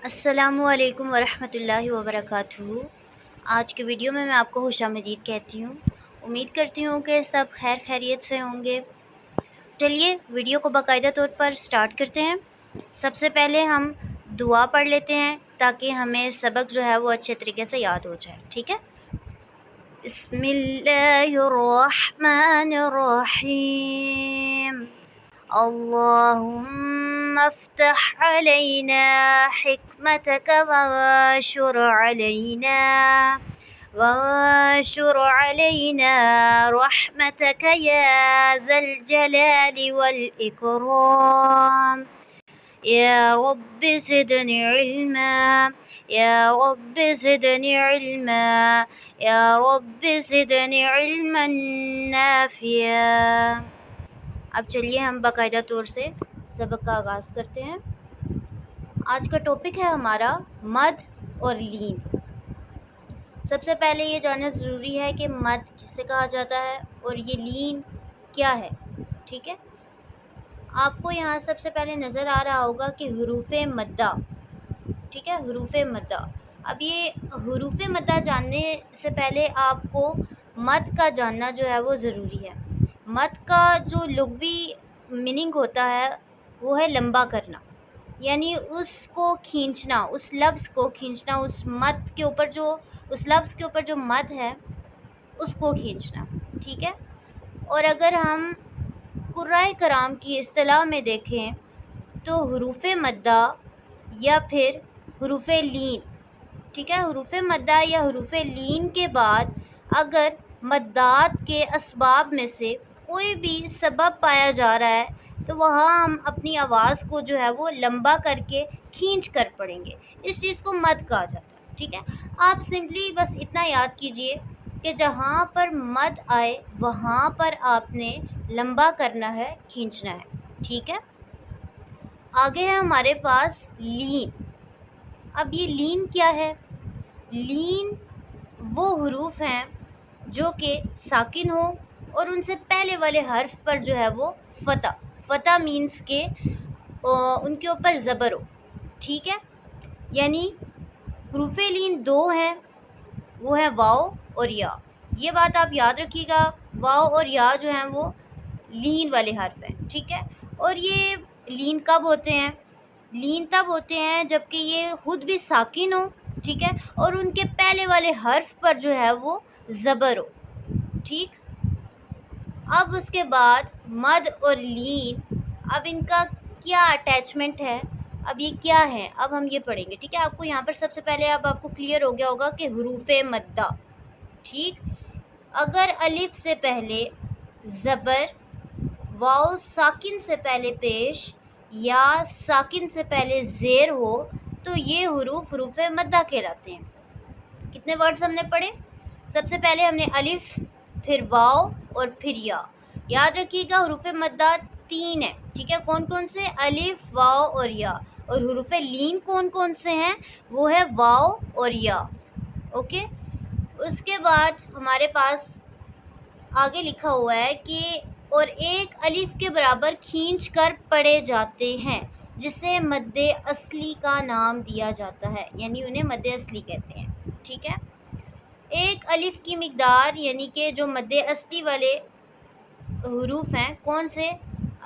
السلام علیکم ورحمۃ اللہ وبرکاتہ۔ آج کے ویڈیو میں آپ کو خوش آمدید کہتی ہوں۔ امید کرتی ہوں کہ سب خیر خیریت سے ہوں گے۔ چلیے ویڈیو کو باقاعدہ طور پر سٹارٹ کرتے ہیں۔ سب سے پہلے ہم دعا پڑھ لیتے ہیں تاکہ ہمیں سبق جو ہے وہ اچھے طریقے سے یاد ہو جائے، ٹھیک ہے؟ بسم اللہ الرحمن الرحیم۔ اللهم افتح علينا حكمتك وانشر علينا رحمتك يا ذا الجلال والإكرام يا رب زدني علما يا رب زدنی علما یا رب زدنی علما نافعا۔ اب چلیے ہم باقاعدہ طور سے سبق کا آغاز کرتے ہیں۔ آج کا ٹاپک ہے ہمارا مد اور لین۔ سب سے پہلے یہ جاننا ضروری ہے کہ مد کسے کہا جاتا ہے اور یہ لین کیا ہے، ٹھیک ہے؟ آپ کو یہاں سب سے پہلے نظر آ رہا ہوگا کہ حروف مدہ، ٹھیک ہے؟ حروف مدہ۔ اب یہ حروف مدہ جاننے سے پہلے آپ کو مد کا جاننا جو ہے وہ ضروری ہے۔ مد کا جو لغوی میننگ ہوتا ہے وہ ہے لمبا کرنا، یعنی اس کو کھینچنا، اس لفظ کو کھینچنا، اس لفظ کے اوپر جو مد ہے اس کو کھینچنا، ٹھیک ہے؟ اور اگر ہم قرائے کرام کی اصطلاح میں دیکھیں تو حروف مدہ یا پھر حروف لین، ٹھیک ہے؟ حروف مدہ یا حروف لین کے بعد اگر مدات کے اسباب میں سے کوئی بھی سبب پایا جا رہا ہے تو وہاں ہم اپنی آواز کو جو ہے وہ لمبا کر کے کھینچ کر پڑھیں گے، اس چیز کو مد کہا جاتا ہے، ٹھیک ہے؟ آپ سمپلی بس اتنا یاد کیجئے کہ جہاں پر مد آئے وہاں پر آپ نے لمبا کرنا ہے، کھینچنا ہے، ٹھیک ہے؟ آگے ہے ہمارے پاس لین۔ اب یہ لین کیا ہے؟ لین وہ حروف ہیں جو کہ ساکن ہو اور ان سے پہلے والے حرف پر جو ہے وہ فتح مینس کہ ان کے اوپر زبر ہو، ٹھیک ہے؟ یعنی حروف لین دو ہیں، وہ ہیں واو اور یا۔ یہ بات آپ یاد رکھیے گا، واو اور یا جو ہیں وہ لین والے حرف ہیں، ٹھیک ہے؟ اور یہ لین کب ہوتے ہیں؟ لین تب ہوتے ہیں جب کہ یہ خود بھی ساکن ہو، ٹھیک ہے؟ اور ان کے پہلے والے حرف پر جو ہے وہ زبر ہو، ٹھیک؟ اب اس کے بعد مد اور لین، اب ان کا کیا اٹیچمنٹ ہے، اب یہ کیا ہے، اب ہم یہ پڑھیں گے، ٹھیک ہے؟ آپ کو یہاں پر سب سے پہلے اب آپ کو کلیئر ہو گیا ہوگا کہ حروف مدہ، ٹھیک؟ اگر الف سے پہلے زبر، واو ساکن سے پہلے پیش، یا ساکن سے پہلے زیر ہو تو یہ حروف مدہ کہلاتے ہیں۔ کتنے ورڈز ہم نے پڑھے؟ سب سے پہلے ہم نے الف، پھر واو اور پھر یا۔ یاد رکھیے گا حروف مدہ 3 ہیں، ٹھیک ہے؟ کون کون سے؟ الف، واو اور یا۔ اور حروف لین کون کون سے ہیں؟ وہ ہے واو اور یا، اوکے؟ اس کے بعد ہمارے پاس آگے لکھا ہوا ہے کہ اور ایک الف کے برابر کھینچ کر پڑھے جاتے ہیں جسے مد اصلی کا نام دیا جاتا ہے، یعنی انہیں مد اصلی کہتے ہیں، ٹھیک ہے؟ ایک الف کی مقدار یعنی کہ جو مد اصلی والے حروف ہیں، کون سے؟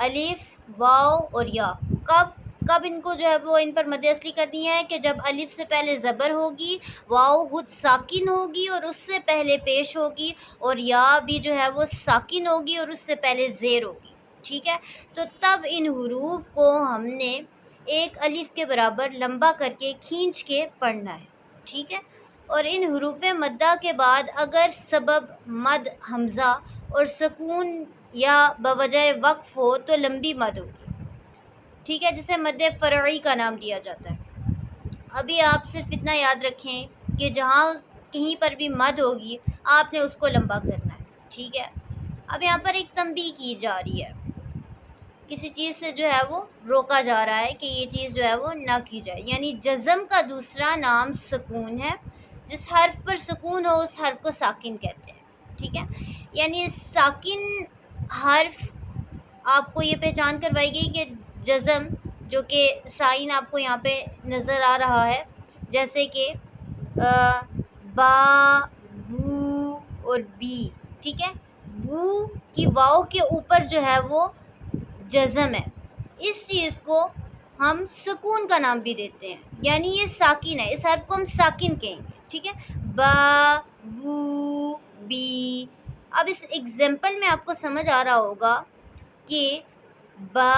الف، واو اور یا۔ کب ان کو جو ہے وہ ان پر مد اصلی کرنی ہے کہ جب الف سے پہلے زبر ہوگی، واو خود ساکن ہوگی اور اس سے پہلے پیش ہوگی، اور یا بھی جو ہے وہ ساکن ہوگی اور اس سے پہلے زیر ہوگی، ٹھیک ہے؟ تو تب ان حروف کو ہم نے ایک الف کے برابر لمبا کر کے کھینچ کے پڑھنا ہے، ٹھیک ہے؟ اور ان حروف مدہ کے بعد اگر سبب مد حمزہ اور سکون یا بوجہ وقف ہو تو لمبی مد ہوگی، ٹھیک ہے؟ جسے مد فرعی کا نام دیا جاتا ہے۔ ابھی آپ صرف اتنا یاد رکھیں کہ جہاں کہیں پر بھی مد ہوگی آپ نے اس کو لمبا کرنا ہے، ٹھیک ہے؟ اب یہاں پر ایک تنبیہ کی جا رہی ہے، کسی چیز سے جو ہے وہ روکا جا رہا ہے کہ یہ چیز جو ہے وہ نہ کی جائے، یعنی جزم کا دوسرا نام سکون ہے، جس حرف پر سکون ہو اس حرف کو ساکن کہتے ہیں، ٹھیک ہے؟ یعنی ساکن حرف آپ کو یہ پہچان کروائی گئی کہ جزم جو کہ سائن آپ کو یہاں پہ نظر آ رہا ہے، جیسے کہ با، بو اور بی، ٹھیک ہے. بو کی واؤ کے اوپر جو ہے وہ جزم ہے. اس چیز کو ہم سکون کا نام بھی دیتے ہیں، یعنی یہ ساکن ہے، اس حرف کو ہم ساکن کہیں گے، ٹھیک ہے. با، بو، بی. اب اس ایگزامپل میں آپ کو سمجھ آ رہا ہوگا کہ با،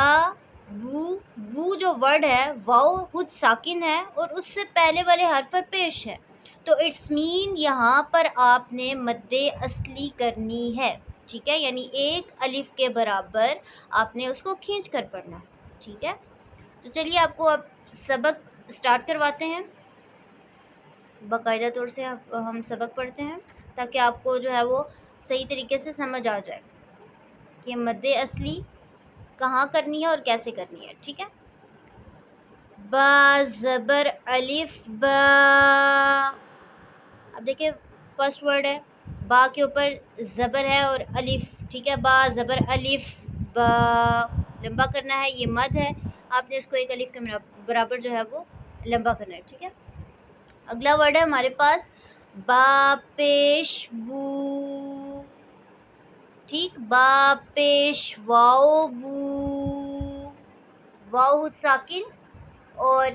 بو جو ورڈ ہے واؤ خود ساکن ہے اور اس سے پہلے والے حرف پر پیش ہے، تو اٹس مین یہاں پر آپ نے مد اصلی کرنی ہے، ٹھیک ہے. یعنی ایک الف کے برابر آپ نے اس کو کھینچ کر پڑھنا ہے، ٹھیک ہے. تو چلیے آپ کو اب سبق اسٹارٹ کرواتے ہیں. باقاعدہ طور سے ہم سبق پڑھتے ہیں تاکہ آپ کو جو ہے وہ صحیح طریقے سے سمجھ آ جائے کہ مد اصلی کہاں کرنی ہے اور کیسے کرنی ہے، ٹھیک ہے. با زبر الف با. اب دیکھیں فرسٹ ورڈ ہے، با کے اوپر زبر ہے اور الف، ٹھیک ہے. با زبر الف با، لمبا کرنا ہے، یہ مد ہے، آپ نے اس کو ایک الف کے برابر جو ہے وہ لمبا کرنا ہے، ٹھیک ہے. اگلا ورڈ ہے ہمارے پاس با پیش بو، ٹھیک. با پیش واؤ بو، واؤ خود ساکن اور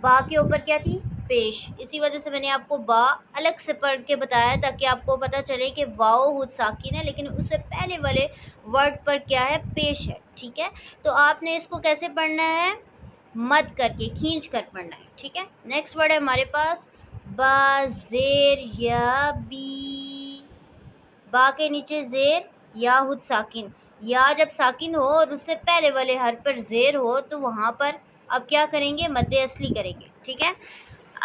با کے اوپر کیا تھی، پیش. اسی وجہ سے میں نے آپ کو با الگ سے پڑھ کے بتایا تاکہ آپ کو پتہ چلے کہ واؤ خود ساکن ہے لیکن اس سے پہلے والے ورڈ پر کیا ہے، پیش ہے، ٹھیک ہے. تو آپ نے اس کو کیسے پڑھنا ہے، مد کر کے، کھینچ کر پڑھنا ہے، ٹھیک ہے. نیکسٹ ورڈ ہے ہمارے پاس با زیر یا بی. با کے نیچے زیر، یا خود ساکن. یا جب ساکن ہو اور اس سے پہلے والے حرف پر زیر ہو تو وہاں پر اب کیا کریں گے، مد اصلی کریں گے، ٹھیک ہے.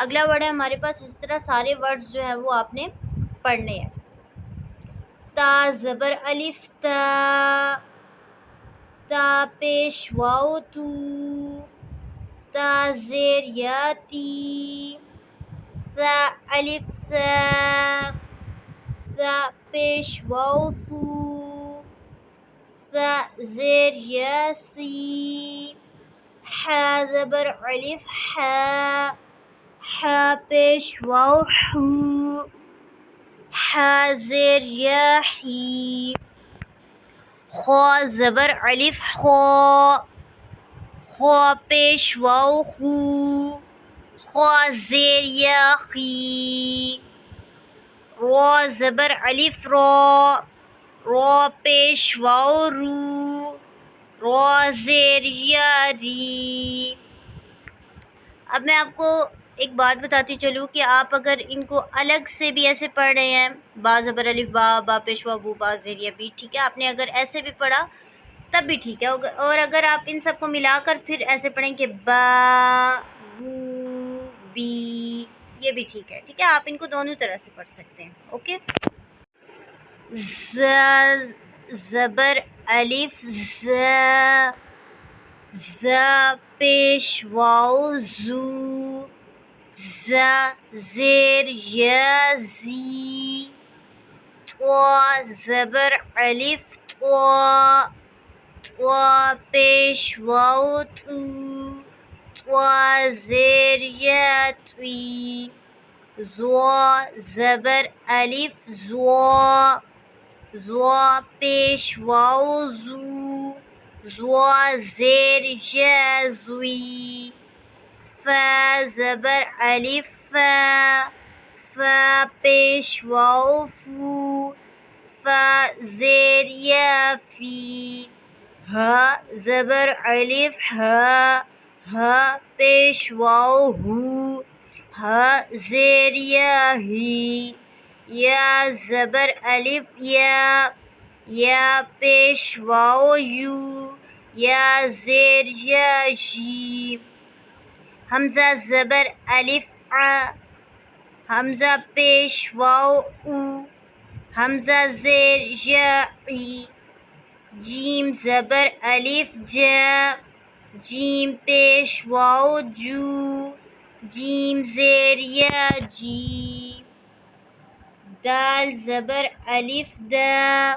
اگلا ورڈ ہے ہمارے پاس، اس طرح سارے ورڈز جو ہیں وہ آپ نے پڑھنے ہیں. تا زبر الف تا، تا پیش واؤ تو، تا زیر یا تی. ثا الف ثا، ثا پیش واؤ ثو، ثا زیر یا ثی. حا زبر الف حا، حا پیش واؤ حو، حا زیر یا حی. خا زبر الف خا، خا پیش واؤ خو، خا زیر یا خی. را زبر الف را، را پیش واؤ رو، را زیر یا ری. اب میں آپ کو ایک بات بتاتی چلوں کہ آپ اگر ان کو الگ سے بھی ایسے پڑھ رہے ہیں، با زبر الف با، با پیشوا بو، با زیر یا بی، ٹھیک ہے. آپ نے اگر ایسے بھی پڑھا تب بھی ٹھیک ہے، اور اگر آپ ان سب کو ملا کر پھر ایسے پڑھیں کہ با بو بی، یہ بھی ٹھیک ہے، ٹھیک ہے. آپ ان کو دونوں طرح سے پڑھ سکتے ہیں، اوکے. ز زبر الف ز، ز پیش واؤ زو، ز زیر یا زی. طوا زبر الف طوا، طوا پیش واؤ تو، طوا زیر یا توی. زوا زبر الف زوا، زوا پیش واؤ زو، زوا زیر یا زوی. فا زبر الف فا، فا پیش واؤ فو، فا زیر یا فی. ہا زبر الف ہا، ہا پیش واؤ ہو، ہا زیر یا ہی. یا زبر الف یا، یا پیش واؤ یو، یا زیر یا جی. حمزہ زبر الف ع، حمزہ پیش واؤ او، حمزہ زیر یا ای. جیم زبر الف جا، جیم پیش واؤ جو، جیم زیر یا جی. دال زبر الف دا،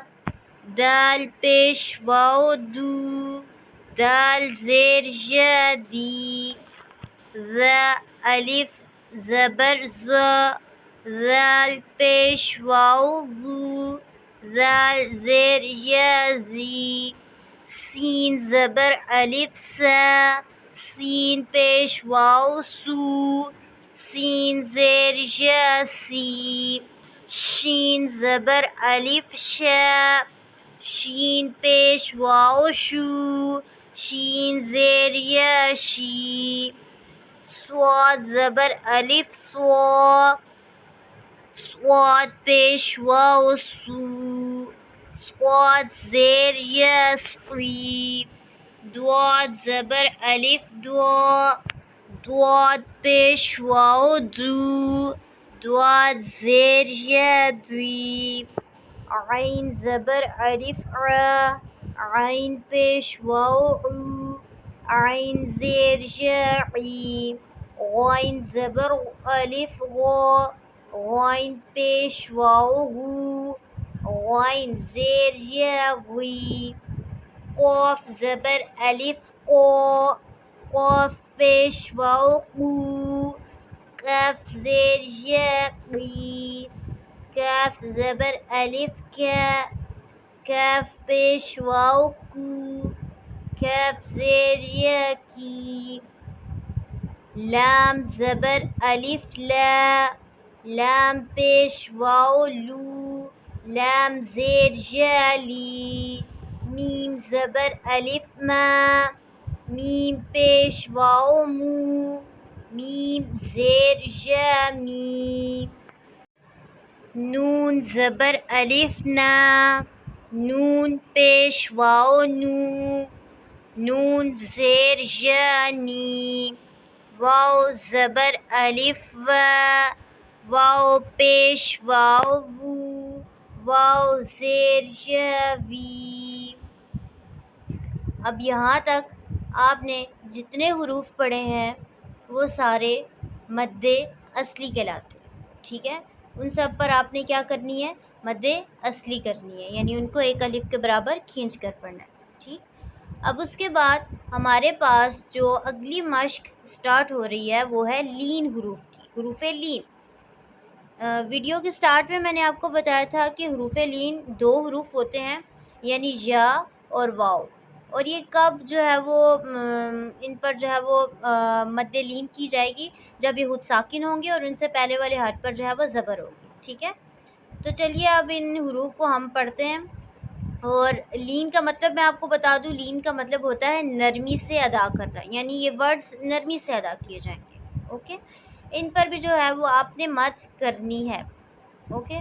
دال پیش واؤ دو، دال زیر ی دی، ذ الف زبر ز، ذال پیش واو ذو، ذال زیر ی زی، سین زبر الف سا، سین پیش واو سو، سین زیر ی سی، شین زبر الف شا، شین پیش واو شو، شین زیر ی شی، صاد زبر الف سوا، صاد پیش واو سو، صاد زیر ی صی، دواد زبر الف دوا، دواد پیش واو دو، دواد زیر ی دوی، عین زبر الف ع، عین پیش واو عو، عین زیر ی عی، غین زبر الف غا، غین پیش واو غو، غین زیر ی غی، قاف زبر الف قا، قاف پیش واو قو، قاف زیر ی قی، کاف زبر الف کا، کاف پیش واو کو، کاف زیر ی کی، لام زبر الف لا، لام پیش واو لو، لام زیر ی لی، میم زبر الف ما، میم پیش واو مو، میم زیر ی می، نون زبر الف نا، نون پیش واو نو، نون زیر ی نی، واو زبر الف و، واو پیش واو وو، واو زیر ی وی۔ اب یہاں تک آپ نے جتنے حروف پڑھے ہیں وہ سارے مد اصلی کہلاتے ہیں، ٹھیک ہے؟ ان سب پر آپ نے کیا کرنی ہے؟ مد اصلی کرنی ہے، یعنی ان کو ایک الف کے برابر کھینچ کر پڑھنا ہے، ٹھیک؟ اب اس کے بعد ہمارے پاس جو اگلی مشق سٹارٹ ہو رہی ہے وہ ہے لین حروف کی، حروف لین۔ ویڈیو کے سٹارٹ میں نے آپ کو بتایا تھا کہ حروف لین دو حروف ہوتے ہیں، یعنی یا اور واو، اور یہ کب جو ہے وہ ان پر جو ہے وہ مد لین کی جائے گی؟ جب یہ خود ساکن ہوں گے اور ان سے پہلے والے حرف پر جو ہے وہ زبر ہوگی، ٹھیک ہے؟ تو چلیے اب ان حروف کو ہم پڑھتے ہیں۔ اور لین کا مطلب میں آپ کو بتا دوں، لین کا مطلب ہوتا ہے نرمی سے ادا کرنا، یعنی یہ ورڈز نرمی سے ادا کیے جائیں گے، اوکے؟ ان پر بھی جو ہے وہ آپ نے مد کرنی ہے، اوکے؟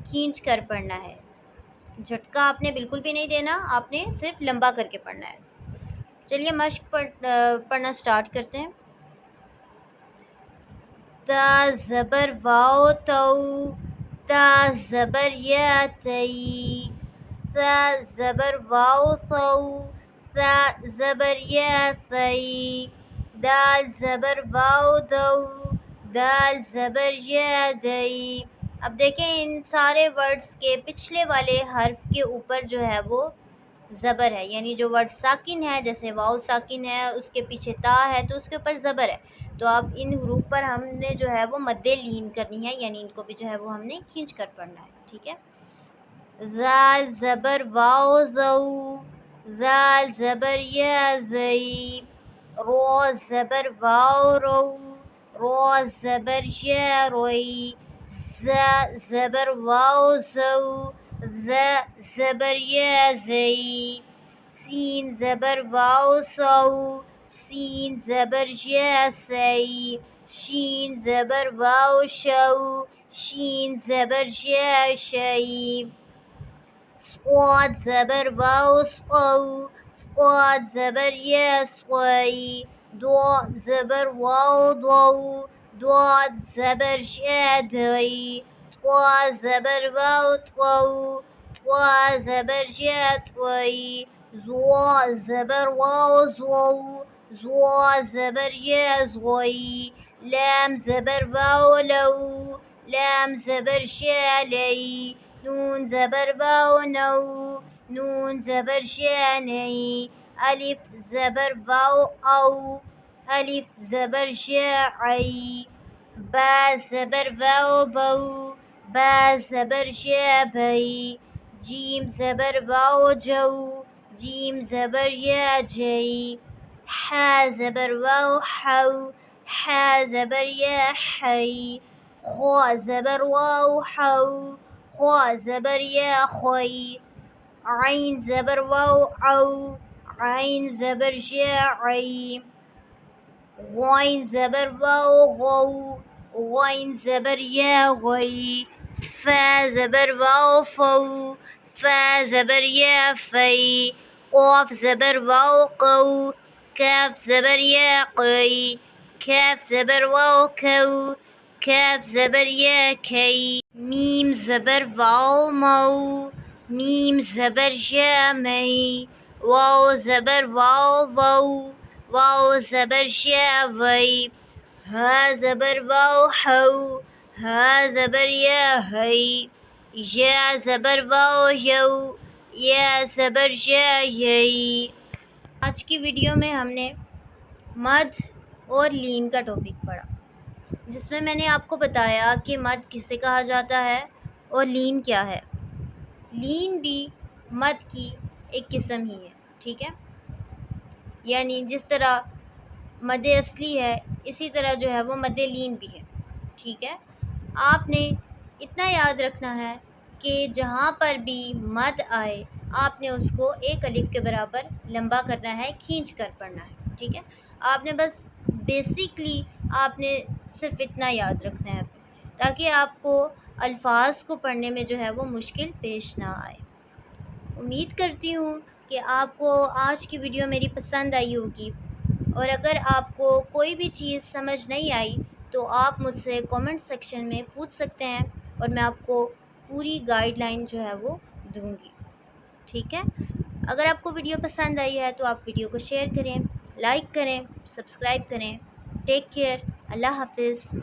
کھینچ کر پڑھنا ہے، جھٹکا آپ نے بالکل بھی نہیں دینا، آپ نے صرف لمبا کر کے پڑھنا ہے۔ چلیے مشق پڑھنا سٹارٹ کرتے ہیں۔ تا زبر واو تو، تا زبر یا تئی، ثا زبر واو ثو، ثا زبر یا ثئی، دال زبر واو دو، دال زبر یا دئی۔ اب دیکھیں ان سارے ورڈز کے پچھلے والے حرف کے اوپر جو ہے وہ زبر ہے، یعنی جو ورڈ ساکن ہے، جیسے واو ساکن ہے، اس کے پیچھے تا ہے تو اس کے اوپر زبر ہے، تو اب ان حروف پر ہم نے جو ہے وہ مد لین کرنی ہے، یعنی ان کو بھی جو ہے وہ ہم نے کھینچ کر پڑھنا ہے، ٹھیک ہے؟ ذال زبر واو ذو، ذال زبر یا زئی، رو زبر واو رو، رو زبر یا روئی، ز زبر واو زو، ز زبر یا زئی، سین زبر واو سو، سین زبر یا سی، شین زبر واو شو، شین زبر یا شی، صاد زبر واو صو، صاد زبر یا صوی، ضاد زبر واو ضو، ضاد زبر یا دئی، طا زبر واو طو، طا زبر یا طوی، ظا زبر واو ظو، ظا زبر یا ظوی، لام زبر واو لو، لام زبر یا لی، نون زبر واو نو، نون زبر یا نئی، الف زبر واو او، الف زبر یا عی، با زبر واو بو، با زبر یا بی، جیم زبر واو جو، جیم زبر یا جی، ح زبر واو حو، ح زبر یا حی، خو زبر واو حو، خو زبر یا خوی، عین زبر واو عو، عین زبر یا عی، غین زبر واو غو، غین زبر یا غی، ف زبر واو فو، ف زبر یا فی، قاف زبر واو قو، کاف زبر یا قی، کاف زبر واو کو، کاف زبر یا کی، میم زبر واو مو، میم زبر یا می، واو زبر واو وو، واو زبر یا وی، ها زبر واو ہو، ها زبر یا ہی، یا زبر واو یو، یا زبر یا یی۔ آج کی ویڈیو میں ہم نے مد اور لین کا ٹاپک پڑھا، جس میں نے آپ کو بتایا کہ مد کسے کہا جاتا ہے اور لین کیا ہے۔ لین بھی مد کی ایک قسم ہی ہے، ٹھیک ہے، یعنی جس طرح مد اصلی ہے اسی طرح جو ہے وہ مد لین بھی ہے، ٹھیک ہے۔ آپ نے اتنا یاد رکھنا ہے کہ جہاں پر بھی مد آئے آپ نے اس کو ایک الف کے برابر لمبا کرنا ہے، کھینچ کر پڑھنا ہے، ٹھیک ہے۔ آپ نے بس بیسکلی آپ نے صرف اتنا یاد رکھنا ہے تاکہ آپ کو الفاظ کو پڑھنے میں جو ہے وہ مشکل پیش نہ آئے۔ امید کرتی ہوں کہ آپ کو آج کی ویڈیو میری پسند آئی ہوگی، اور اگر آپ کو کوئی بھی چیز سمجھ نہیں آئی تو آپ مجھ سے کامنٹ سیکشن میں پوچھ سکتے ہیں اور میں آپ کو پوری گائیڈ لائن جو ہے وہ دوں گی، ٹھیک ہے۔ اگر آپ کو ویڈیو پسند آئی ہے تو آپ ویڈیو کو شیئر کریں، لائک کریں، سبسکرائب کریں۔ ٹیک کیئر، اللہ حافظ۔